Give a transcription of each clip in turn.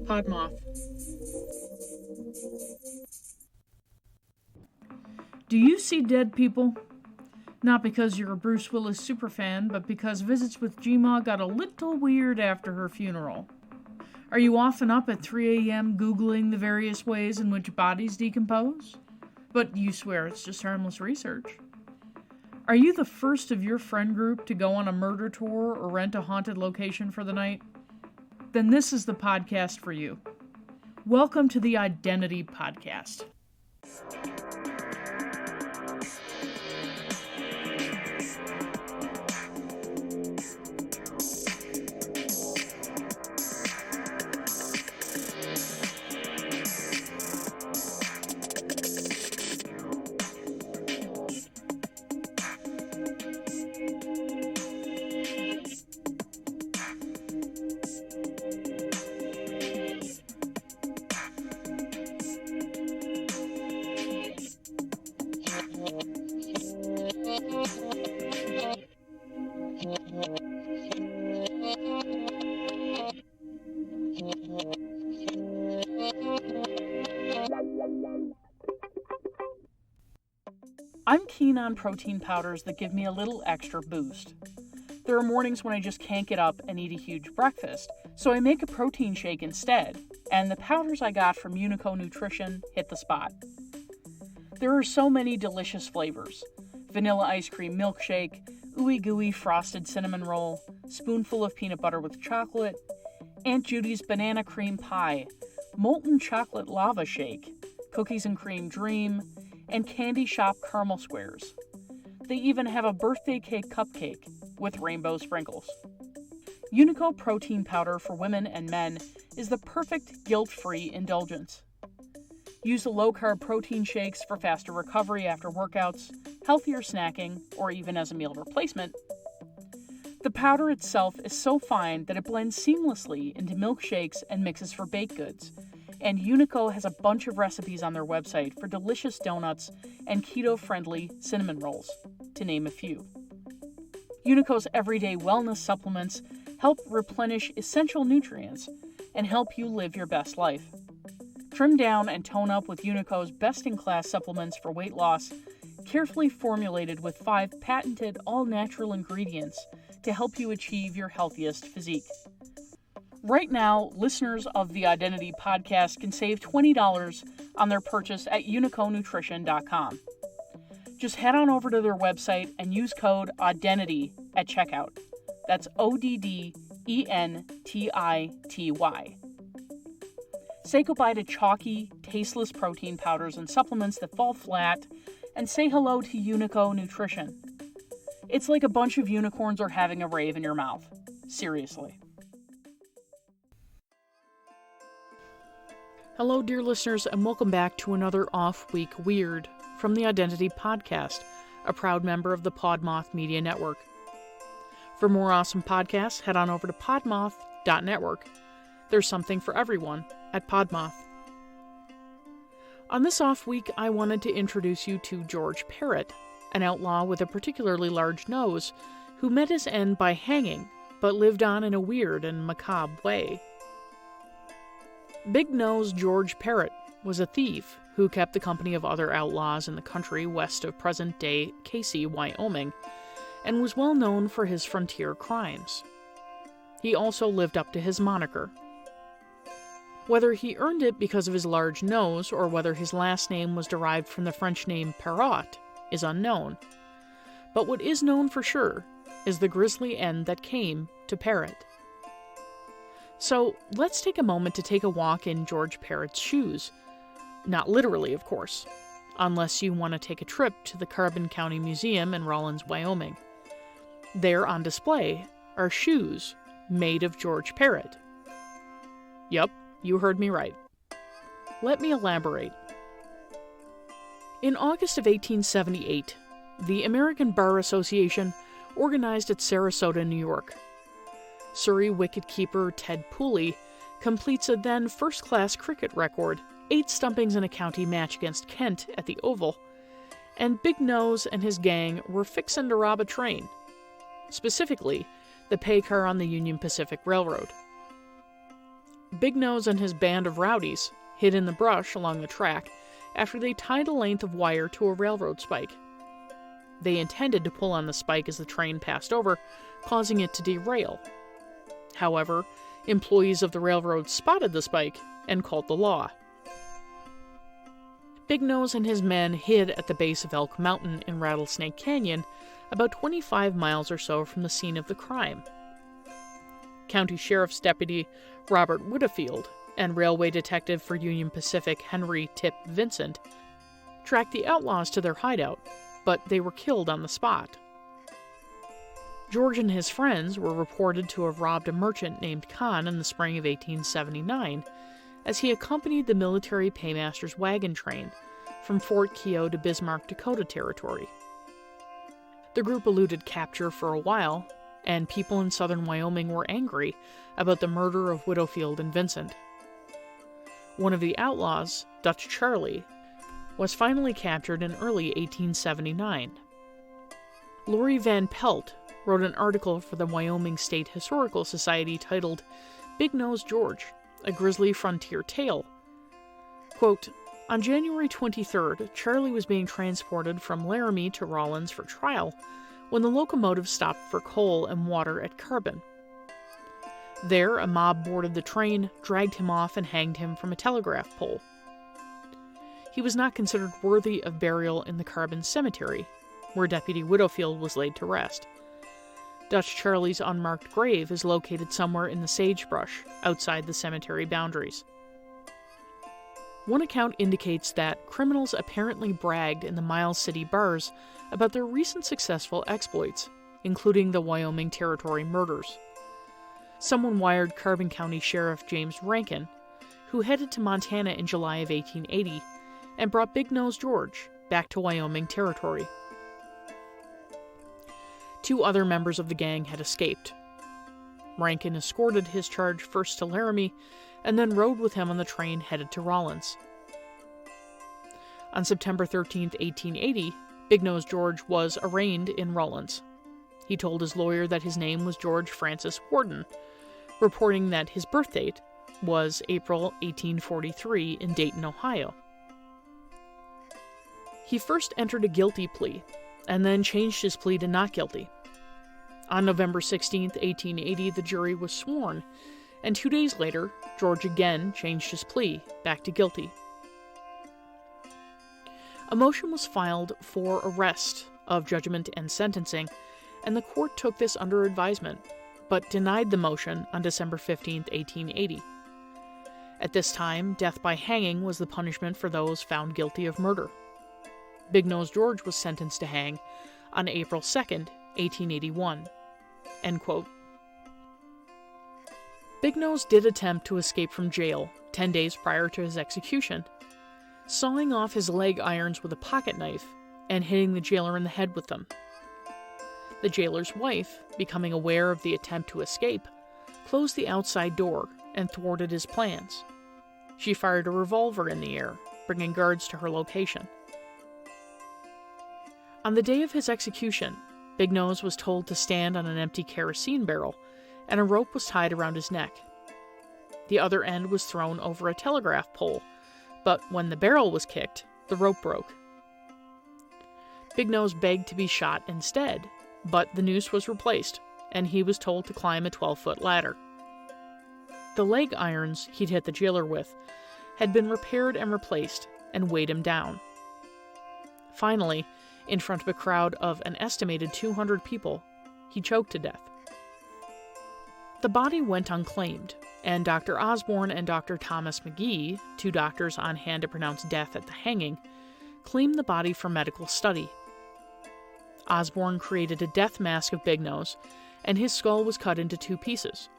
PodMoth. Do you see dead people? Not because you're a Bruce Willis superfan, but because Visits with Gma got a little weird after her funeral. Are you often up at 3 a.m. Googling the various ways in which bodies decompose? But you swear it's just harmless research. Are you the first of your friend group to go on a murder tour or rent a haunted location for the night? Then this is the podcast for you. Welcome to the Identity Podcast. I'm keen on protein powders that give me a little extra boost. There are mornings when I just can't get up and eat a huge breakfast, so I make a protein shake instead, and the powders I got from Unico Nutrition hit the spot. There are so many delicious flavors: vanilla ice cream milkshake, ooey gooey frosted cinnamon roll, spoonful of peanut butter with chocolate, Aunt Judy's banana cream pie, molten chocolate lava shake, cookies and cream dream, and candy shop caramel squares. They even have a birthday cake cupcake with rainbow sprinkles. Unico protein powder for women and men is the perfect guilt-free indulgence. Use the low-carb protein shakes for faster recovery after workouts, healthier snacking, or even as a meal replacement. The powder itself is so fine that it blends seamlessly into milkshakes and mixes for baked goods, and Unico has a bunch of recipes on their website for delicious donuts and keto-friendly cinnamon rolls, to name a few. Unico's everyday wellness supplements help replenish essential nutrients and help you live your best life. Trim down and tone up with Unico's best-in-class supplements for weight loss, carefully formulated with 5 patented all-natural ingredients to help you achieve your healthiest physique. Right now, listeners of the Identity Podcast can save $20 on their purchase at uniconutrition.com. Just head on over to their website and use code ODDentity at checkout. That's ODDentity. Say goodbye to chalky, tasteless protein powders and supplements that fall flat, and say hello to Unico Nutrition. It's like a bunch of unicorns are having a rave in your mouth. Seriously. Hello, dear listeners, and welcome back to another Off-Week Weird from the Identity Podcast, a proud member of the PodMoth Media Network. For more awesome podcasts, head on over to podmoth.network. There's something for everyone at PodMoth. On this off week, I wanted to introduce you to George Parrott, an outlaw with a particularly large nose, who met his end by hanging, but lived on in a weird and macabre way. Big Nose George Parrott was a thief who kept the company of other outlaws in the country west of present-day Casey, Wyoming, and was well known for his frontier crimes. He also lived up to his moniker. Whether he earned it because of his large nose or whether his last name was derived from the French name Parrot is unknown. But what is known for sure is the grisly end that came to Parrott. So let's take a moment to take a walk in George Parrott's shoes. Not literally, of course, unless you want to take a trip to the Carbon County Museum in Rawlins, Wyoming. There on display are shoes made of George Parrott. Yup, you heard me right. Let me elaborate. In August of 1878, the American Bar Association organized at Sarasota, New York. Surrey wicketkeeper Ted Pooley completes a then first-class cricket record, 8 stumpings in a county match against Kent at the Oval, and Big Nose and his gang were fixin' to rob a train, specifically the pay car on the Union Pacific Railroad. Big Nose and his band of rowdies hid in the brush along the track after they tied a length of wire to a railroad spike. They intended to pull on the spike as the train passed over, causing it to derail. However, employees of the railroad spotted the spike and called the law. Big Nose and his men hid at the base of Elk Mountain in Rattlesnake Canyon, about 25 miles or so from the scene of the crime. County Sheriff's Deputy Robert Whitfield and Railway Detective for Union Pacific Henry Tip Vincent tracked the outlaws to their hideout, but they were killed on the spot. George and his friends were reported to have robbed a merchant named Kahn in the spring of 1879 as he accompanied the military paymaster's wagon train from Fort Keogh to Bismarck, Dakota Territory. The group eluded capture for a while, and people in southern Wyoming were angry about the murder of Whitfield and Vincent. One of the outlaws, Dutch Charlie, was finally captured in early 1879. Laurie Van Pelt wrote an article for the Wyoming State Historical Society titled Big Nose George, A Grizzly Frontier Tale. Quote, on January 23rd, Charlie was being transported from Laramie to Rawlins for trial when the locomotive stopped for coal and water at Carbon. There, a mob boarded the train, dragged him off, and hanged him from a telegraph pole. He was not considered worthy of burial in the Carbon Cemetery, where Deputy Whitfield was laid to rest. Dutch Charlie's unmarked grave is located somewhere in the sagebrush outside the cemetery boundaries. One account indicates that criminals apparently bragged in the Miles City bars about their recent successful exploits, including the Wyoming Territory murders. Someone wired Carbon County Sheriff James Rankin, who headed to Montana in July of 1880, and brought Big Nose George back to Wyoming Territory. 2 other members of the gang had escaped. Rankin escorted his charge first to Laramie, and then rode with him on the train headed to Rawlins. On September 13, 1880, Big Nose George was arraigned in Rawlins. He told his lawyer that his name was George Francis Warden, reporting that his birth date was April 1843 in Dayton, Ohio. He first entered a guilty plea, and then changed his plea to not guilty. On November 16, 1880, the jury was sworn, and 2 days later, George again changed his plea back to guilty. A motion was filed for arrest of judgment and sentencing, and the court took this under advisement, but denied the motion on December 15, 1880. At this time, death by hanging was the punishment for those found guilty of murder. Big Nose George was sentenced to hang on April 2, 1881. End quote. Big Nose did attempt to escape from jail 10 days prior to his execution, sawing off his leg irons with a pocket knife and hitting the jailer in the head with them. The jailer's wife, becoming aware of the attempt to escape, closed the outside door and thwarted his plans. She fired a revolver in the air, bringing guards to her location. On the day of his execution, Big Nose was told to stand on an empty kerosene barrel, and a rope was tied around his neck. The other end was thrown over a telegraph pole, but when the barrel was kicked, the rope broke. Big Nose begged to be shot instead, but the noose was replaced, and he was told to climb a 12-foot ladder. The leg irons he'd hit the jailer with had been repaired and replaced, and weighed him down. Finally, in front of a crowd of an estimated 200 people, he choked to death. The body went unclaimed, and Dr. Osborne and Dr. Thomas McGee, 2 doctors on hand to pronounce death at the hanging, claimed the body for medical study. Osborne created a death mask of Big Nose, and his skull was cut into 2 pieces.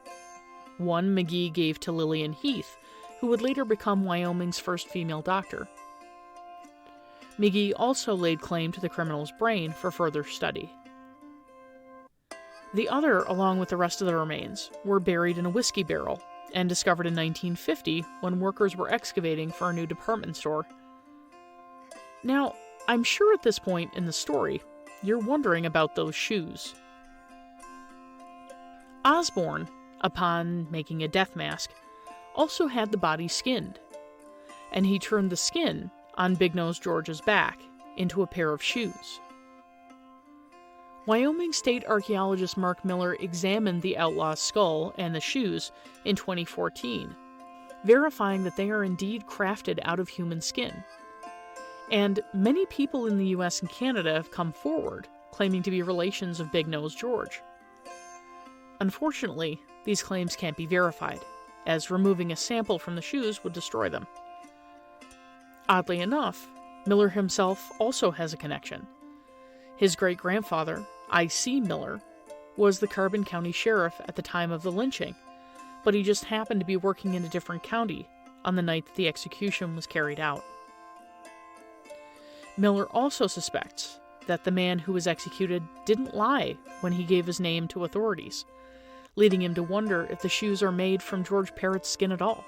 One McGee gave to Lillian Heath, who would later become Wyoming's first female doctor. McGee also laid claim to the criminal's brain for further study. The other, along with the rest of the remains, were buried in a whiskey barrel and discovered in 1950 when workers were excavating for a new department store. Now, I'm sure at this point in the story, you're wondering about those shoes. Osborne, upon making a death mask, also had the body skinned, and he turned the skin on Big Nose George's back into a pair of shoes. Wyoming state archaeologist Mark Miller examined the outlaw's skull and the shoes in 2014, verifying that they are indeed crafted out of human skin. And many people in the US and Canada have come forward, claiming to be relations of Big Nose George. Unfortunately, these claims can't be verified, as removing a sample from the shoes would destroy them. Oddly enough, Miller himself also has a connection. His great-grandfather, I.C. Miller, was the Carbon County Sheriff at the time of the lynching, but he just happened to be working in a different county on the night that the execution was carried out. Miller also suspects that the man who was executed didn't lie when he gave his name to authorities, leading him to wonder if the shoes are made from George Parrott's skin at all.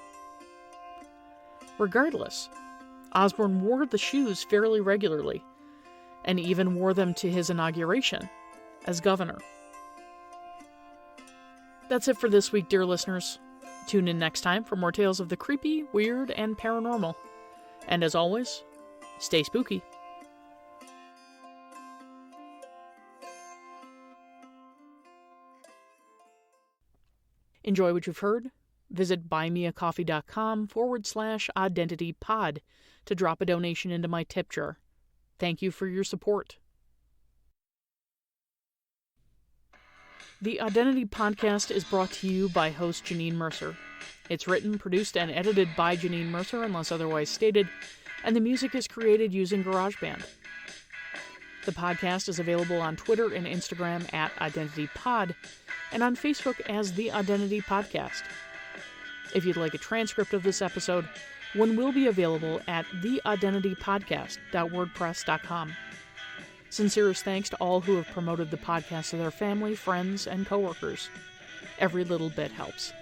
Regardless, Osborne wore the shoes fairly regularly, and even wore them to his inauguration as governor. That's it for this week, dear listeners. Tune in next time for more tales of the creepy, weird, and paranormal. And as always, stay spooky. Enjoy what you've heard? Visit buymeacoffee.com/ODDentity Pod to drop a donation into my tip jar. Thank you for your support. The ODDentity Podcast is brought to you by host Janine Mercer. It's written, produced, and edited by Janine Mercer unless otherwise stated, and the music is created using GarageBand. The podcast is available on Twitter and Instagram at ODDentityPod, and on Facebook as The ODDentity Podcast. If you'd like a transcript of this episode, one will be available at theidentitypodcast.wordpress.com. Sincerest thanks to all who have promoted the podcast to their family, friends, and coworkers. Every little bit helps.